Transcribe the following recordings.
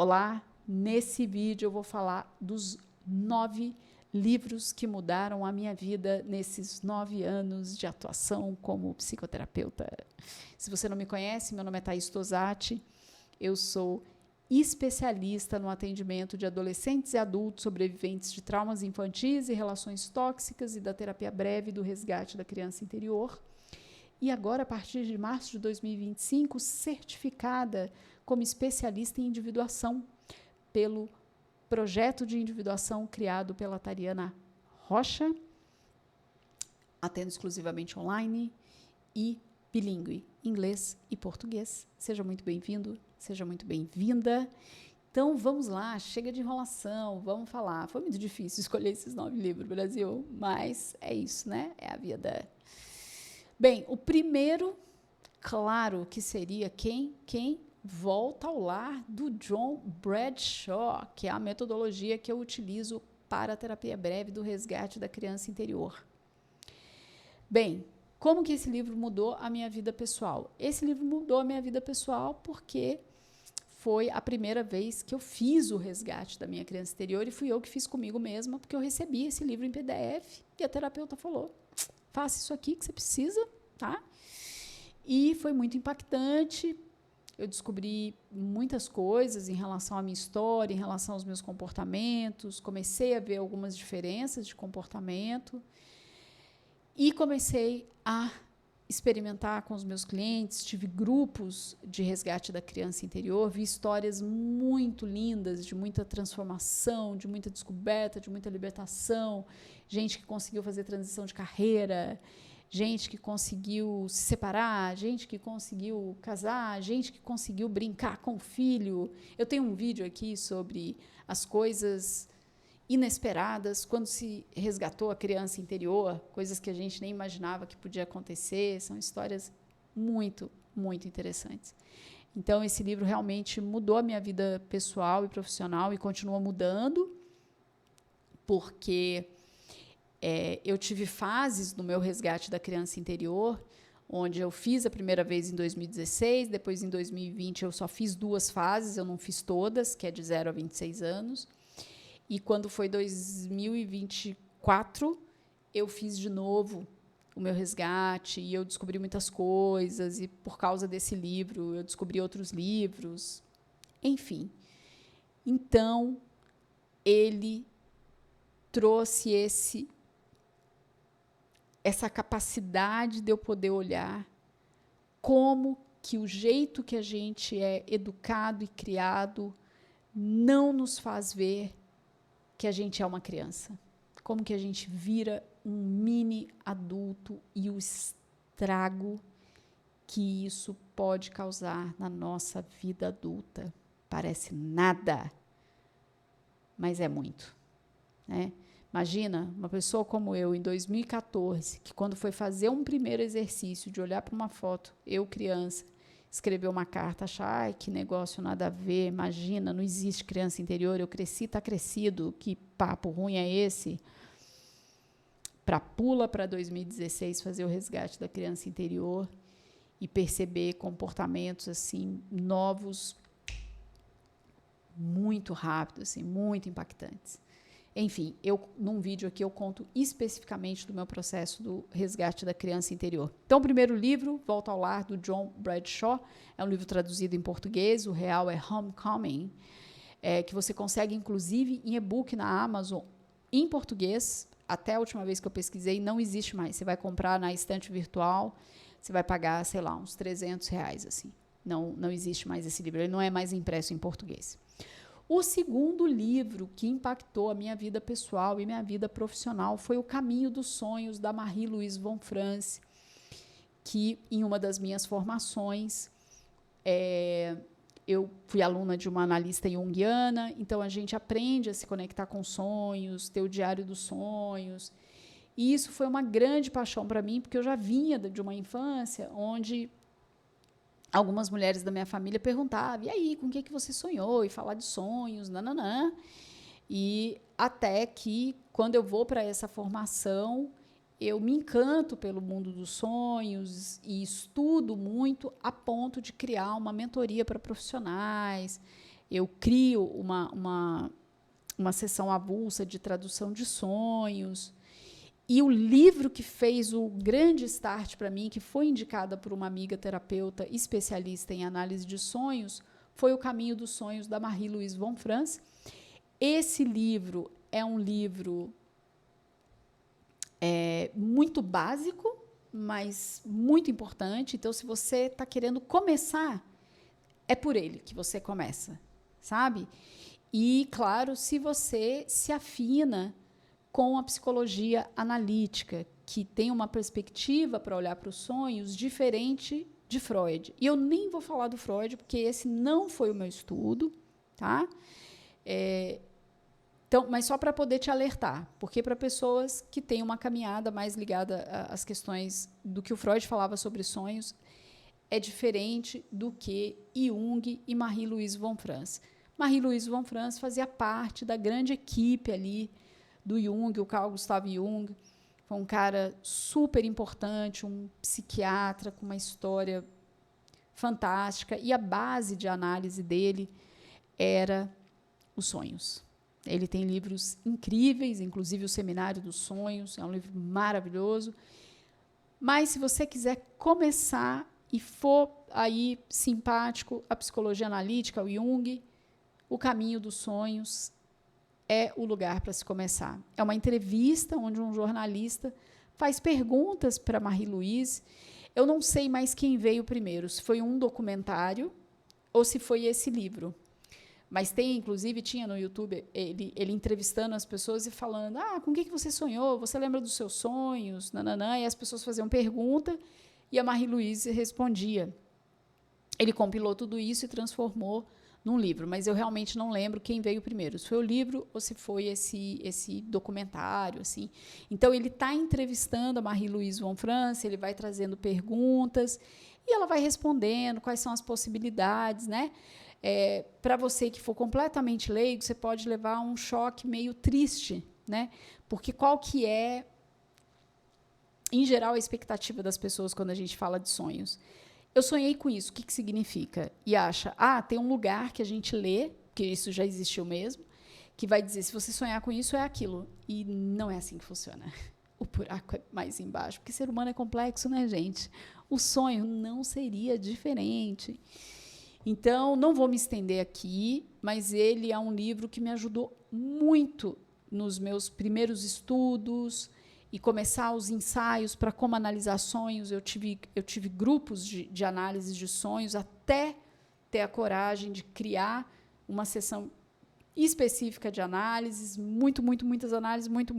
Olá, nesse vídeo eu vou falar dos 9 livros que mudaram a minha vida nesses 9 anos de atuação como psicoterapeuta. Se você não me conhece, meu nome é Thaís Tosati, eu sou especialista no atendimento de adolescentes e adultos sobreviventes de traumas infantis e relações tóxicas e da terapia breve do resgate da criança interior. E agora, a partir de março de 2025, certificada como especialista em individuação pelo projeto de individuação criado pela Tariana Rocha, atendo exclusivamente online e bilíngue, inglês e português. Seja muito bem-vindo, seja muito bem-vinda. Então, vamos lá, chega de enrolação, vamos falar. Foi muito difícil escolher esses 9 livros, Brasil, mas é isso, né? É a vida. Bem, o primeiro, claro que seria quem? Volta ao Lar, do John Bradshaw, que é a metodologia que eu utilizo para a terapia breve do resgate da criança interior. Bem, como que esse livro mudou a minha vida pessoal? Esse livro mudou a minha vida pessoal porque foi a primeira vez que eu fiz o resgate da minha criança interior e fui eu que fiz comigo mesma, porque eu recebi esse livro em PDF e a terapeuta falou: faça isso aqui que você precisa, tá? E foi muito impactante. Eu descobri muitas coisas em relação à minha história, em relação aos meus comportamentos, comecei a ver algumas diferenças de comportamento e comecei a experimentar com os meus clientes, tive grupos de resgate da criança interior, vi histórias muito lindas, de muita transformação, de muita descoberta, de muita libertação, gente que conseguiu fazer transição de carreira, gente que conseguiu se separar, gente que conseguiu casar, gente que conseguiu brincar com o filho. Eu tenho um vídeo aqui sobre as coisas inesperadas quando se resgatou a criança interior, coisas que a gente nem imaginava que podia acontecer. São histórias muito, muito interessantes. Então, esse livro realmente mudou a minha vida pessoal e profissional e continua mudando, porque eu tive fases no meu resgate da criança interior, onde eu fiz a primeira vez em 2016, depois em 2020 eu só fiz 2 fases, eu não fiz todas, que é de 0 a 26 anos. E quando foi 2024, eu fiz de novo o meu resgate e eu descobri muitas coisas, e por causa desse livro eu descobri outros livros, enfim. Então, ele trouxe essa capacidade de eu poder olhar como que o jeito que a gente é educado e criado não nos faz ver que a gente é uma criança. Como que a gente vira um mini adulto e o estrago que isso pode causar na nossa vida adulta. Parece nada, mas é muito, né? Imagina uma pessoa como eu, em 2014, que quando foi fazer um primeiro exercício de olhar para uma foto, eu criança, escreveu uma carta, achar, ai, que negócio, nada a ver, imagina, não existe criança interior, eu cresci, está crescido, que papo ruim é esse? Pula para 2016, fazer o resgate da criança interior e perceber comportamentos assim novos, muito rápidos, assim, muito impactantes. Enfim, num vídeo aqui eu conto especificamente do meu processo do resgate da criança interior. Então, o primeiro livro, Volta ao Lar, do John Bradshaw, é um livro traduzido em português, o real é Homecoming, que você consegue, inclusive, em e-book na Amazon, em português. Até a última vez que eu pesquisei, não existe mais. Você vai comprar na estante virtual, você vai pagar, sei lá, uns R$300, assim. Não existe mais esse livro, ele não é mais impresso em português. O segundo livro que impactou a minha vida pessoal e minha vida profissional foi O Caminho dos Sonhos, da Marie-Louise von Franz, que em uma das minhas formações, eu fui aluna de uma analista junguiana, então a gente aprende a se conectar com sonhos, ter o diário dos sonhos, e isso foi uma grande paixão para mim, porque eu já vinha de uma infância onde algumas mulheres da minha família perguntavam, e aí, com o que você sonhou? E falar de sonhos, nananã. E até que, quando eu vou para essa formação, eu me encanto pelo mundo dos sonhos e estudo muito a ponto de criar uma mentoria para profissionais. eu crio uma sessão avulsa de tradução de sonhos. E o livro que fez o grande start para mim, que foi indicada por uma amiga terapeuta especialista em análise de sonhos, foi O Caminho dos Sonhos, da Marie-Louise von Franz. Esse livro é um livro muito básico, mas muito importante. Então, se você está querendo começar, é por ele que você começa, sabe? E, claro, se você se afina com a psicologia analítica, que tem uma perspectiva para olhar para os sonhos diferente de Freud. E eu nem vou falar do Freud, porque esse não foi o meu estudo, tá? Então, mas só para poder te alertar, porque para pessoas que têm uma caminhada mais ligada às questões do que o Freud falava sobre sonhos, é diferente do que Jung e Marie-Louise von Franz. Marie-Louise von Franz fazia parte da grande equipe ali do Jung, o Carl Gustav Jung. Foi um cara super importante, um psiquiatra com uma história fantástica, e a base de análise dele era os sonhos. Ele tem livros incríveis, inclusive o Seminário dos Sonhos, é um livro maravilhoso. Mas, se você quiser começar e for aí simpático à psicologia analítica, ao Jung, O Caminho dos Sonhos é o lugar para se começar. É uma entrevista onde um jornalista faz perguntas para Marie-Louise. Eu não sei mais quem veio primeiro, se foi um documentário ou se foi esse livro. Mas inclusive, tinha no YouTube ele entrevistando as pessoas e falando: com o que você sonhou? Você lembra dos seus sonhos? Nananã. E as pessoas faziam pergunta e a Marie-Louise respondia. Ele compilou tudo isso e transformou num livro, mas eu realmente não lembro quem veio primeiro, se foi o livro ou se foi esse documentário, assim. Então, ele está entrevistando a Marie-Louise von Franz, ele vai trazendo perguntas e ela vai respondendo quais são as possibilidades, né? Para você que for completamente leigo, você pode levar um choque meio triste, né? Porque qual que é, em geral, a expectativa das pessoas quando a gente fala de sonhos? Eu sonhei com isso, o que significa? E acha, tem um lugar que a gente lê, que isso já existiu mesmo, que vai dizer, se você sonhar com isso, é aquilo. E não é assim que funciona. O buraco é mais embaixo, porque ser humano é complexo, né, gente? O sonho não seria diferente. Então, não vou me estender aqui, mas ele é um livro que me ajudou muito nos meus primeiros estudos e começar os ensaios para como analisar sonhos. Eu tive grupos de análise de sonhos até ter a coragem de criar uma sessão específica de análises, muitas análises, muito,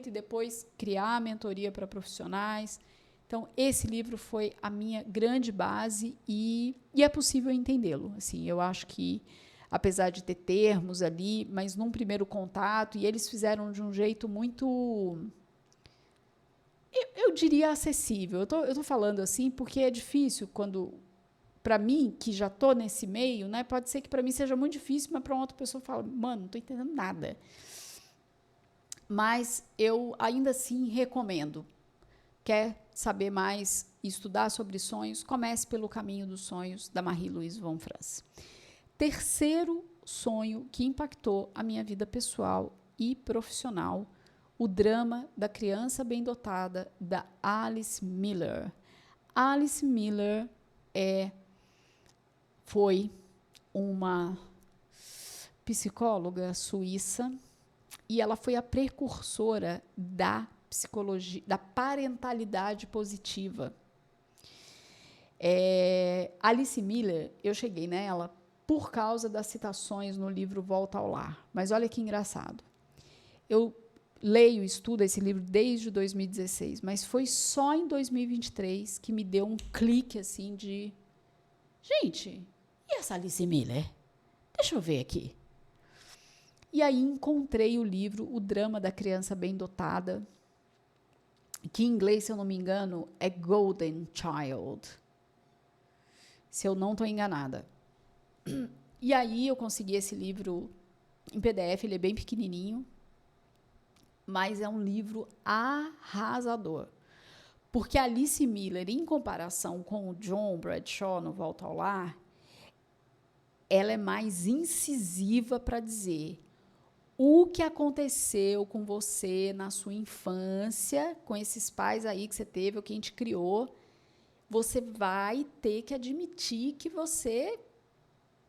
e depois criar a mentoria para profissionais. Então, esse livro foi a minha grande base e é possível entendê-lo. Assim, eu acho que, apesar de ter termos ali, mas num primeiro contato, e eles fizeram de um jeito muito, eu diria, acessível. Eu tô falando assim porque é difícil quando, para mim, que já estou nesse meio, né, pode ser que para mim seja muito difícil, mas para uma outra pessoa fala, mano, não estou entendendo nada. Mas eu ainda assim recomendo. Quer saber mais e estudar sobre sonhos? Comece pelo Caminho dos Sonhos, da Marie-Louise von Franz. Terceiro sonho que impactou a minha vida pessoal e profissional, O Drama da Criança Bem Dotada, da Alice Miller. Alice Miller foi uma psicóloga suíça e ela foi a precursora da psicologia, da parentalidade positiva. Alice Miller, eu cheguei nela por causa das citações no livro Volta ao Lar. Mas olha que engraçado. Eu leio e estudo esse livro desde 2016, mas foi só em 2023 que me deu um clique assim de... Gente, e essa Alice Miller? Deixa eu ver aqui. E aí encontrei o livro O Drama da Criança Bem Dotada, que em inglês, se eu não me engano, é Golden Child. Se eu não estou enganada. E aí eu consegui esse livro em PDF, ele é bem pequenininho, mas é um livro arrasador. Porque a Alice Miller, em comparação com o John Bradshaw no Volta ao Lar, ela é mais incisiva para dizer o que aconteceu com você na sua infância, com esses pais aí que você teve, ou quem te criou. Você vai ter que admitir que você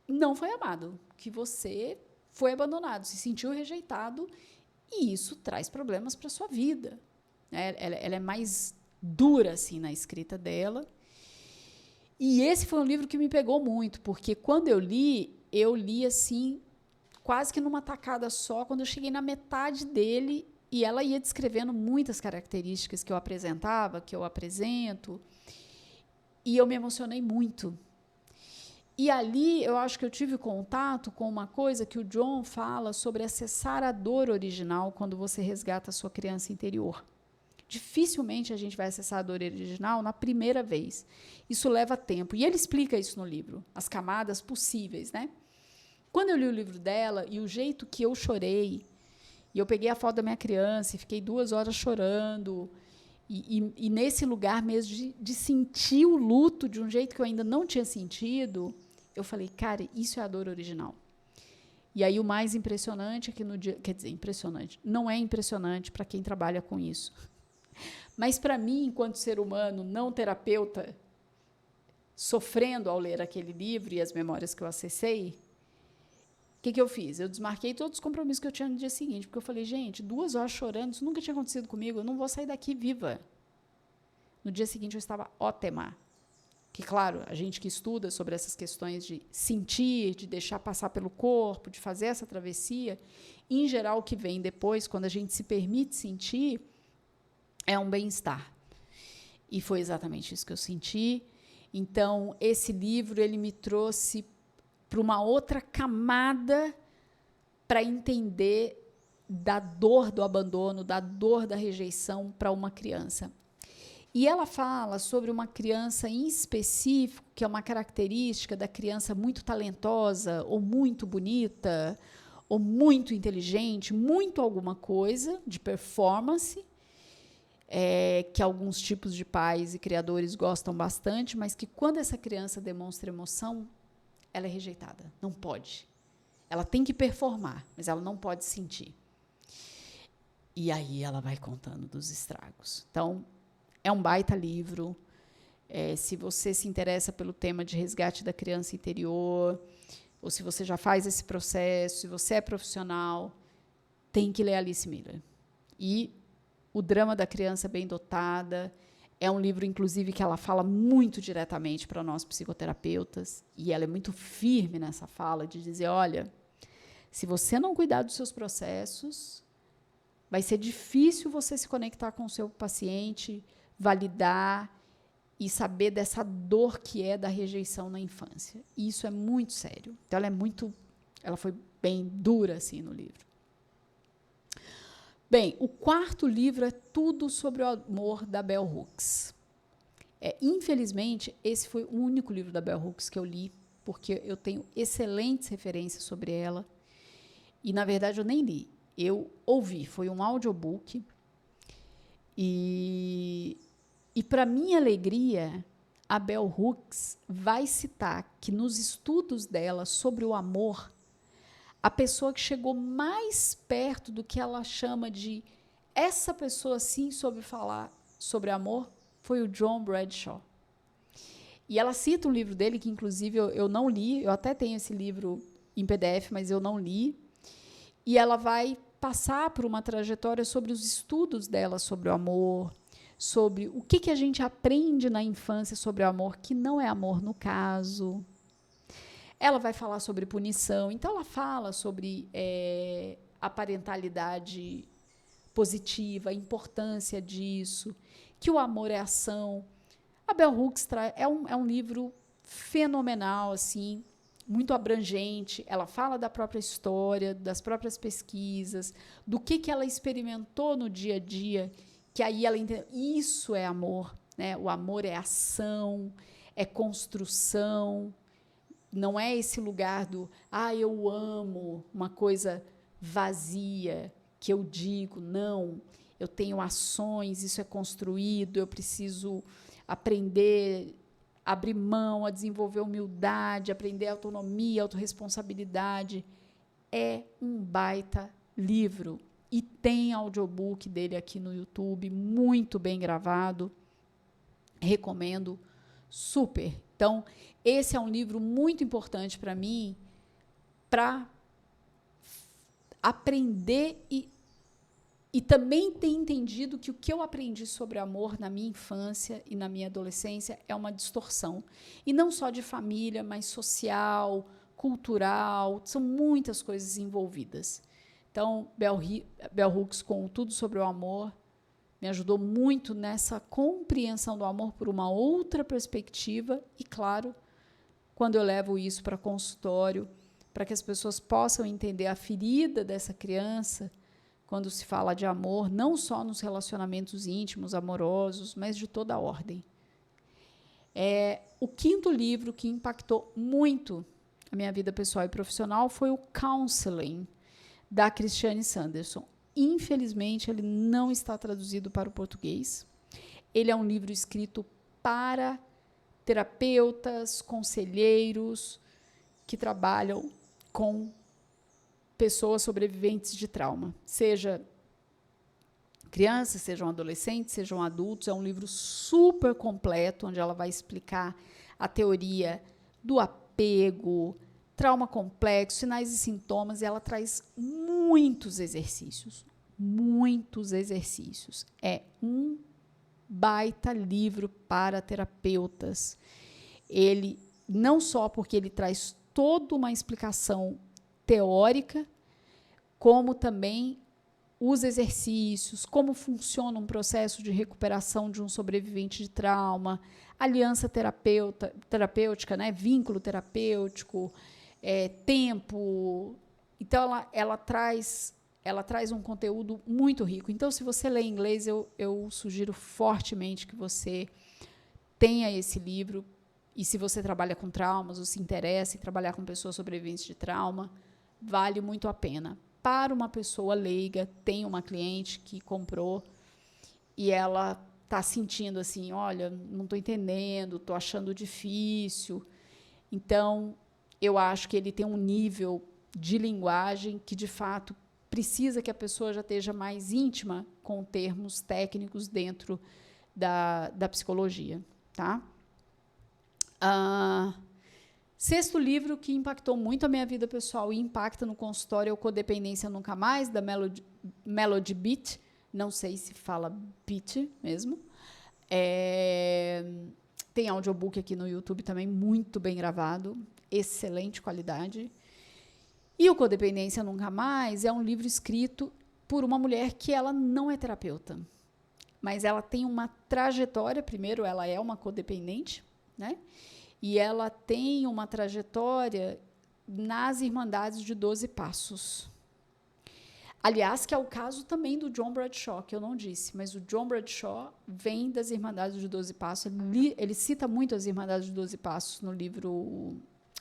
não foi amado, que você foi abandonado, se sentiu rejeitado, e isso traz problemas para a sua vida. Ela é mais dura assim na escrita dela. E esse foi um livro que me pegou muito, porque quando eu li assim, quase que numa tacada só. Quando eu cheguei na metade dele, e ela ia descrevendo muitas características que eu apresentava, que eu apresento, e eu me emocionei muito. E ali eu acho que eu tive contato com uma coisa que o John fala sobre acessar a dor original quando você resgata a sua criança interior. Dificilmente a gente vai acessar a dor original na primeira vez. Isso leva tempo. E ele explica isso no livro, as camadas possíveis, né? Quando eu li o livro dela e o jeito que eu chorei, e eu peguei a foto da minha criança e fiquei 2 horas chorando, e nesse lugar mesmo de sentir o luto de um jeito que eu ainda não tinha sentido, eu falei, cara, isso é a dor original. E aí o mais impressionante é que no dia, quer dizer, impressionante, não é impressionante para quem trabalha com isso. Mas para mim, enquanto ser humano não terapeuta, sofrendo ao ler aquele livro e as memórias que eu acessei, o que eu fiz? Eu desmarquei todos os compromissos que eu tinha no dia seguinte, porque eu falei, gente, 2 horas chorando, isso nunca tinha acontecido comigo, eu não vou sair daqui viva. No dia seguinte eu estava ótima. Que, claro, a gente que estuda sobre essas questões de sentir, de deixar passar pelo corpo, de fazer essa travessia, em geral o que vem depois, quando a gente se permite sentir, é um bem-estar. E foi exatamente isso que eu senti. Então, esse livro ele me trouxe para uma outra camada para entender da dor do abandono, da dor da rejeição para uma criança. E ela fala sobre uma criança em específico, que é uma característica da criança muito talentosa, ou muito bonita, ou muito inteligente, muito alguma coisa de performance, que alguns tipos de pais e criadores gostam bastante, mas que quando essa criança demonstra emoção, ela é rejeitada, não pode. Ela tem que performar, mas ela não pode sentir. E aí ela vai contando dos estragos. Então, é um baita livro. Se você se interessa pelo tema de resgate da criança interior, ou se você já faz esse processo, se você é profissional, tem que ler Alice Miller. E O Drama da Criança Bem Dotada é um livro, inclusive, que ela fala muito diretamente para nós psicoterapeutas, e ela é muito firme nessa fala de dizer, olha, se você não cuidar dos seus processos, vai ser difícil você se conectar com o seu paciente, validar e saber dessa dor que é da rejeição na infância. E isso é muito sério. Então, ela foi bem dura assim no livro. Bem, o 4º livro é Tudo sobre o Amor, da Bell Hooks. Infelizmente, esse foi o único livro da Bell Hooks que eu li, porque eu tenho excelentes referências sobre ela. E, na verdade, eu nem li. Eu ouvi, foi um audiobook. E para minha alegria, a Bell Hooks vai citar que nos estudos dela sobre o amor, a pessoa que chegou mais perto do que ela chama de essa pessoa sim soube falar sobre amor foi o John Bradshaw. E ela cita um livro dele que, inclusive, eu não li, eu até tenho esse livro em PDF, mas eu não li. E ela vai passar por uma trajetória sobre os estudos dela sobre o amor, sobre o que a gente aprende na infância sobre o amor, que não é amor no caso. Ela vai falar sobre punição, então ela fala sobre a parentalidade positiva, a importância disso, que o amor é ação. A Bell Hooks é um livro fenomenal, assim, muito abrangente. Ela fala da própria história, das próprias pesquisas, do que ela experimentou no dia a dia, que aí ela entende, isso é amor, né? O amor é ação, é construção, não é esse lugar do, eu amo, uma coisa vazia, que eu digo, não, eu tenho ações, isso é construído, eu preciso aprender abrir mão, a desenvolver humildade, aprender autonomia, autorresponsabilidade. É um baita livro. E tem audiobook dele aqui no YouTube, muito bem gravado. Recomendo super. Então, esse é um livro muito importante para mim, para aprender e também ter entendido que o que eu aprendi sobre amor na minha infância e na minha adolescência é uma distorção. E não só de família, mas social, cultural, são muitas coisas envolvidas. Então, Bell Hooks, com Tudo sobre o Amor, me ajudou muito nessa compreensão do amor por uma outra perspectiva e, claro, quando eu levo isso para consultório, para que as pessoas possam entender a ferida dessa criança, quando se fala de amor, não só nos relacionamentos íntimos, amorosos, mas de toda a ordem. O quinto livro que impactou muito a minha vida pessoal e profissional foi o Counseling, da Christiane Sanderson. Infelizmente, ele não está traduzido para o português. Ele é um livro escrito para terapeutas, conselheiros que trabalham com pessoas sobreviventes de trauma, seja crianças, sejam adolescentes, sejam adultos. É um livro super completo, onde ela vai explicar a teoria do apego, trauma complexo, sinais e sintomas, e ela traz muitos exercícios. Muitos exercícios. É um baita livro para terapeutas. Ele, não só porque ele traz toda uma explicação teórica, como também os exercícios, como funciona um processo de recuperação de um sobrevivente de trauma, aliança terapêutica, né? Vínculo terapêutico, tempo. Então, ela traz um conteúdo muito rico. Então, se você lê inglês, eu sugiro fortemente que você tenha esse livro. E se você trabalha com traumas ou se interessa em trabalhar com pessoas sobreviventes de trauma, vale muito a pena. Para uma pessoa leiga, tem uma cliente que comprou e ela está sentindo assim, olha, não estou entendendo, estou achando difícil. Então, eu acho que ele tem um nível de linguagem que, de fato, precisa que a pessoa já esteja mais íntima com termos técnicos dentro da psicologia. Tá? Sexto livro que impactou muito a minha vida pessoal e impacta no consultório é o Codependência Nunca Mais, da Melody Beat. Não sei se fala Beat mesmo. Tem audiobook aqui no YouTube também, muito bem gravado, excelente qualidade. E o Codependência Nunca Mais é um livro escrito por uma mulher que ela não é terapeuta, mas ela tem uma trajetória. Primeiro, ela é uma codependente, né? E ela tem uma trajetória nas Irmandades de 12 Passos. Aliás, que é o caso também do John Bradshaw, que eu não disse, mas o John Bradshaw vem das Irmandades de 12 Passos. Ele cita muito as Irmandades de 12 Passos no livro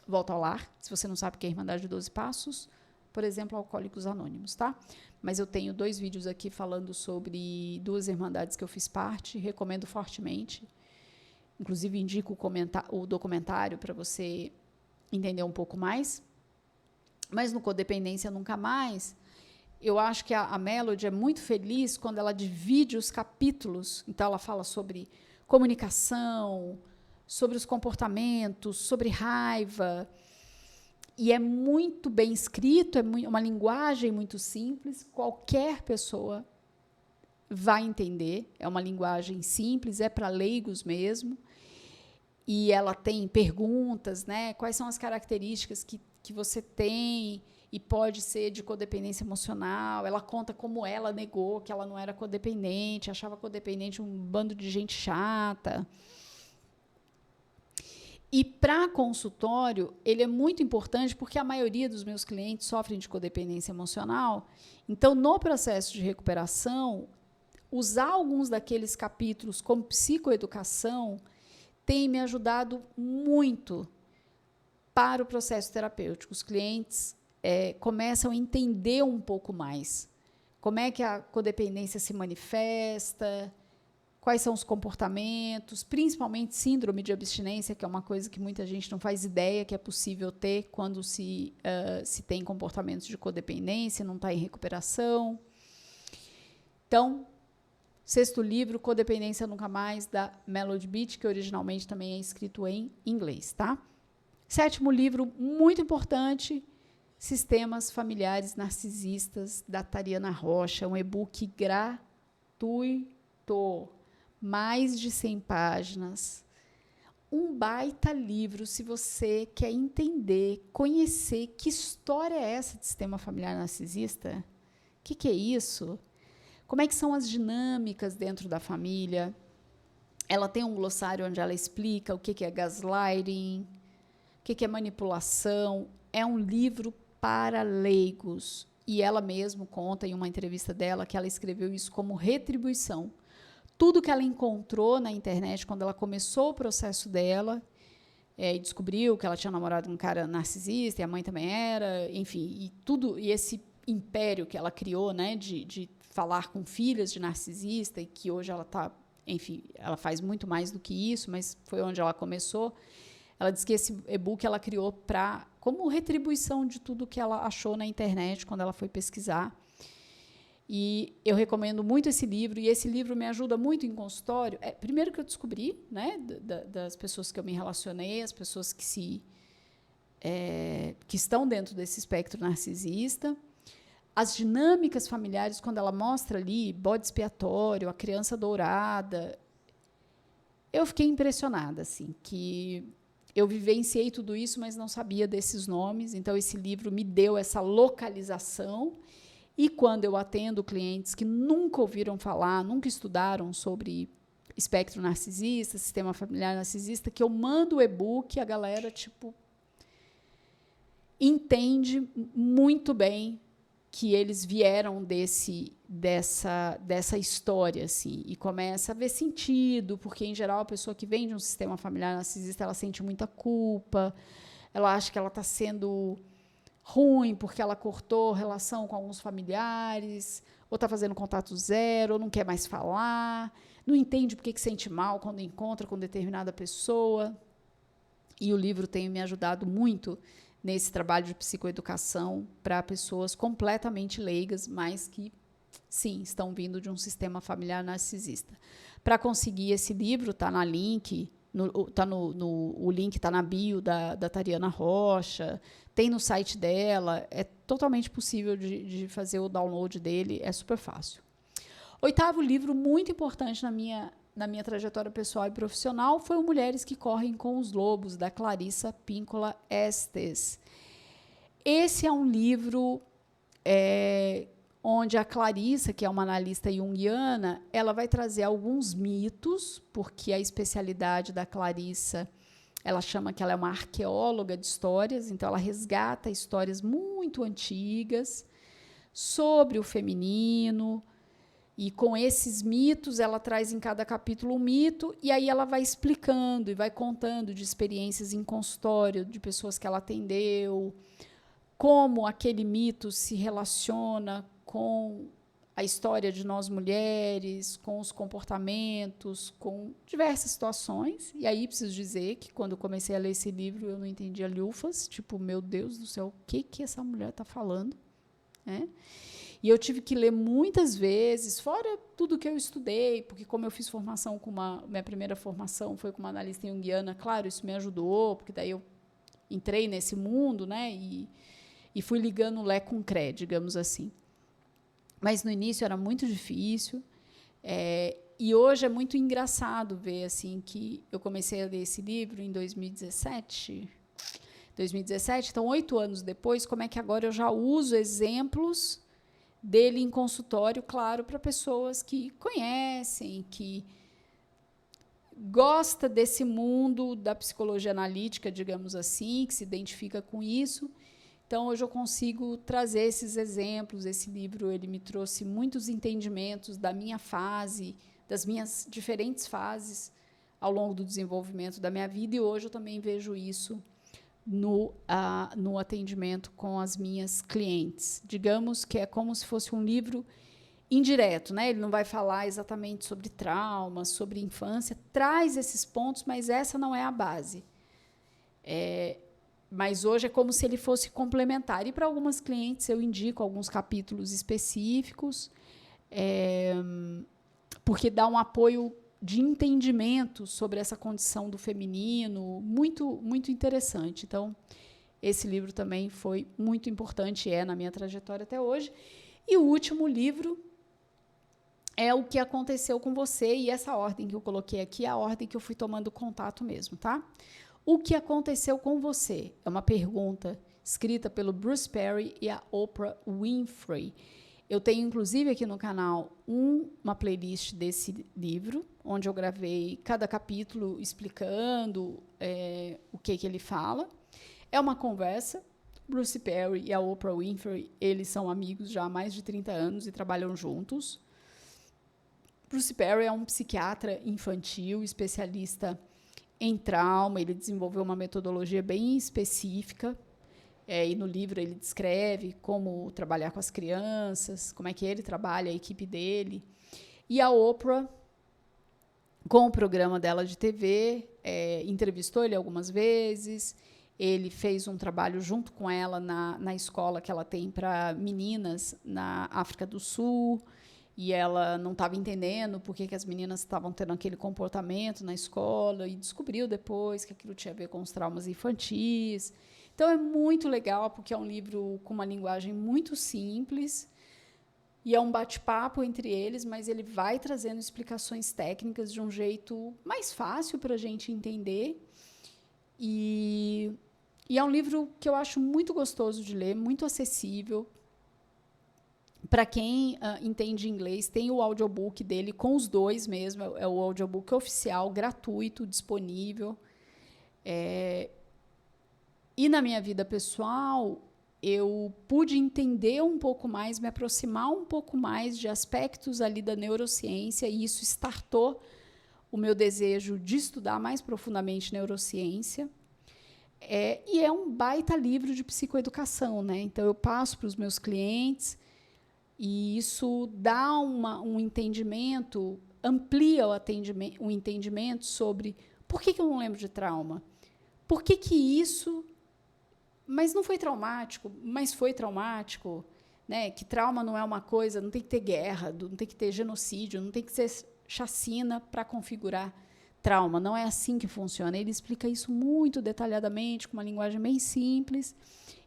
Volta ao Lar. Se você não sabe o que é Irmandade de 12 Passos, por exemplo, Alcoólicos Anônimos, tá? Mas eu tenho 2 vídeos aqui falando sobre 2 irmandades que eu fiz parte, recomendo fortemente. Inclusive, indico o documentário para você entender um pouco mais. Mas no Codependência Nunca Mais, eu acho que a Melody é muito feliz quando ela divide os capítulos. Então, ela fala sobre comunicação, sobre os comportamentos, sobre raiva. E é muito bem escrito, é uma linguagem muito simples, qualquer pessoa vai entender. É uma linguagem simples, é para leigos mesmo. E ela tem perguntas, né? Quais são as características que você tem e pode ser de codependência emocional. Ela conta como ela negou que ela não era codependente, achava codependente um bando de gente chata. E para consultório, ele é muito importante porque a maioria dos meus clientes sofrem de codependência emocional. Então, no processo de recuperação, usar alguns daqueles capítulos como psicoeducação tem me ajudado muito para o processo terapêutico. Os clientes começam a entender um pouco mais como é que a codependência se manifesta, quais são os comportamentos, principalmente síndrome de abstinência, que é uma coisa que muita gente não faz ideia que é possível ter quando se tem comportamentos de codependência, não está em recuperação. Então, 6º livro, Codependência Nunca Mais, da Melody Beach, que originalmente também é escrito em inglês, tá? 7º livro, muito importante, Sistemas Familiares Narcisistas, da Tariana Rocha, um e-book gratuito, mais de 100 páginas, um baita livro se você quer entender, conhecer que história é essa de sistema familiar narcisista, o que é isso, como é que são as dinâmicas dentro da família. Ela tem um glossário onde ela explica o que é gaslighting, o que é manipulação. É um livro para leigos. E ela mesma conta em uma entrevista dela que ela escreveu isso como retribuição. Tudo que ela encontrou na internet quando ela começou o processo dela, e descobriu que ela tinha namorado um cara narcisista, e a mãe também era, enfim, e esse império que ela criou, né, de falar com filhas de narcisista, e que hoje ela está, enfim, ela faz muito mais do que isso, mas foi onde ela começou. Ela diz que esse e-book ela criou como retribuição de tudo que ela achou na internet quando ela foi pesquisar. E eu recomendo muito esse livro, e esse livro me ajuda muito em consultório. Primeiro que eu descobri, né, das pessoas que eu me relacionei, as pessoas que estão dentro desse espectro narcisista, as dinâmicas familiares, quando ela mostra ali bode expiatório, a criança dourada, eu fiquei impressionada, assim, que eu vivenciei tudo isso, mas não sabia desses nomes. Então, esse livro me deu essa localização. E quando eu atendo clientes que nunca ouviram falar, nunca estudaram sobre espectro narcisista, sistema familiar narcisista, que eu mando o e-book, a galera, tipo, entende muito bem que eles vieram dessa história, assim, e começa a ver sentido, porque, em geral, a pessoa que vem de um sistema familiar narcisista, ela sente muita culpa, ela acha que ela está sendo ruim porque ela cortou relação com alguns familiares, ou está fazendo contato zero, ou não quer mais falar, não entende por que sente mal quando encontra com determinada pessoa. E o livro tem me ajudado muito nesse trabalho de psicoeducação para pessoas completamente leigas, mas que, sim, estão vindo de um sistema familiar narcisista. Para conseguir esse livro, está na link, o link está na bio da Tariana Rocha, tem no site dela, é totalmente possível de fazer o download dele, é super fácil. 8º livro muito importante na minha trajetória pessoal e profissional foi o Mulheres que Correm com os Lobos, da Clarissa Píncola Estes. Esse é um livro onde a Clarissa, que é uma analista junguiana, ela vai trazer alguns mitos, porque a especialidade da Clarissa, ela chama que ela é uma arqueóloga de histórias, então ela resgata histórias muito antigas sobre o feminino, e com esses mitos ela traz em cada capítulo um mito, e aí ela vai explicando e vai contando de experiências em consultório, de pessoas que ela atendeu, como aquele mito se relaciona com a história de nós mulheres, com os comportamentos, com diversas situações. E aí preciso dizer que quando eu comecei a ler esse livro eu não entendia lufas, tipo, meu Deus do céu, o que essa mulher está falando? E eu tive que ler muitas vezes, fora tudo que eu estudei, porque como eu fiz formação minha primeira formação foi com uma analista junguiana, claro, isso me ajudou, porque daí eu entrei nesse mundo, né, e fui ligando Lé com Cré, digamos assim. Mas no início era muito difícil, e hoje é muito engraçado ver assim, que eu comecei a ler esse livro em 2017, então 8 anos depois, como é que agora eu já uso exemplos dele em consultório, claro, para pessoas que conhecem, que gosta desse mundo da psicologia analítica, digamos assim, que se identifica com isso. Então, hoje eu consigo trazer esses exemplos. Esse livro ele me trouxe muitos entendimentos da minha fase, das minhas diferentes fases ao longo do desenvolvimento da minha vida, e hoje eu também vejo isso no atendimento com as minhas clientes. Digamos que é como se fosse um livro indireto, né? Ele não vai falar exatamente sobre trauma, sobre infância, traz esses pontos, mas essa não é a base. Mas hoje é como se ele fosse complementar. E para algumas clientes eu indico alguns capítulos específicos, porque dá um apoio de entendimento sobre essa condição do feminino, muito, muito interessante. Então, esse livro também foi muito importante, na minha trajetória até hoje. E o último livro é O que Aconteceu com Você, e essa ordem que eu coloquei aqui é a ordem que eu fui tomando contato mesmo, tá? O que aconteceu com você? É uma pergunta escrita pelo Bruce Perry e a Oprah Winfrey. Eu tenho, inclusive, aqui no canal uma playlist desse livro, onde eu gravei cada capítulo explicando o que ele fala. É uma conversa. Bruce Perry e a Oprah Winfrey, eles são amigos já há mais de 30 anos e trabalham juntos. Bruce Perry é um psiquiatra infantil, especialista em trauma. Ele desenvolveu uma metodologia bem específica, e no livro ele descreve como trabalhar com as crianças, como é que ele trabalha, a equipe dele. E a Oprah, com o programa dela de TV, entrevistou ele algumas vezes. Ele fez um trabalho junto com ela na escola que ela tem para meninas na África do Sul, e ela não estava entendendo por que as meninas estavam tendo aquele comportamento na escola, e descobriu depois que aquilo tinha a ver com os traumas infantis. Então, é muito legal, porque é um livro com uma linguagem muito simples, e é um bate-papo entre eles, mas ele vai trazendo explicações técnicas de um jeito mais fácil para a gente entender. E é um livro que eu acho muito gostoso de ler, muito acessível. Para quem entende inglês, tem o audiobook dele com os dois mesmo, é o audiobook oficial, gratuito, disponível. E na minha vida pessoal, eu pude entender um pouco mais, me aproximar um pouco mais de aspectos ali da neurociência, e isso startou o meu desejo de estudar mais profundamente neurociência. E é um baita livro de psicoeducação, né? Então, eu passo para os meus clientes, e isso dá um entendimento, amplia o entendimento sobre por que eu não lembro de trauma, por que isso... Mas não foi traumático, mas foi traumático, né? Que trauma não é uma coisa, não tem que ter guerra, não tem que ter genocídio, não tem que ser chacina para configurar trauma. Não é assim que funciona. Ele explica isso muito detalhadamente, com uma linguagem bem simples.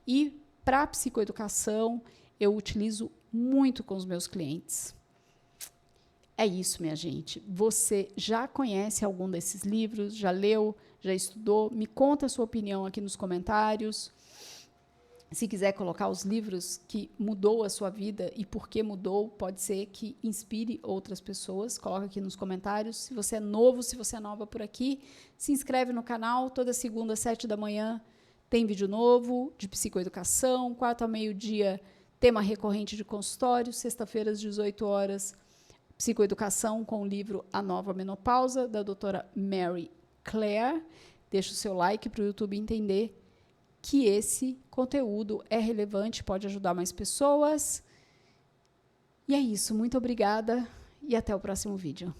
E, para a psicoeducação, eu utilizo muito com os meus clientes. É isso, minha gente. Você já conhece algum desses livros? Já leu? Já estudou? Me conta a sua opinião aqui nos comentários. Se quiser colocar os livros que mudou a sua vida e por que mudou, pode ser que inspire outras pessoas. Coloca aqui nos comentários. Se você é novo, se você é nova por aqui, se inscreve no canal. Toda segunda, às 7 da manhã, tem vídeo novo de psicoeducação. 4 ao meio-dia, tema recorrente de consultório. Sexta-feira, às 18 horas, psicoeducação com o livro A Nova Menopausa, da doutora Mary Claire. Deixa o seu like para o YouTube entender que esse conteúdo é relevante, pode ajudar mais pessoas. E é isso, muito obrigada e até o próximo vídeo.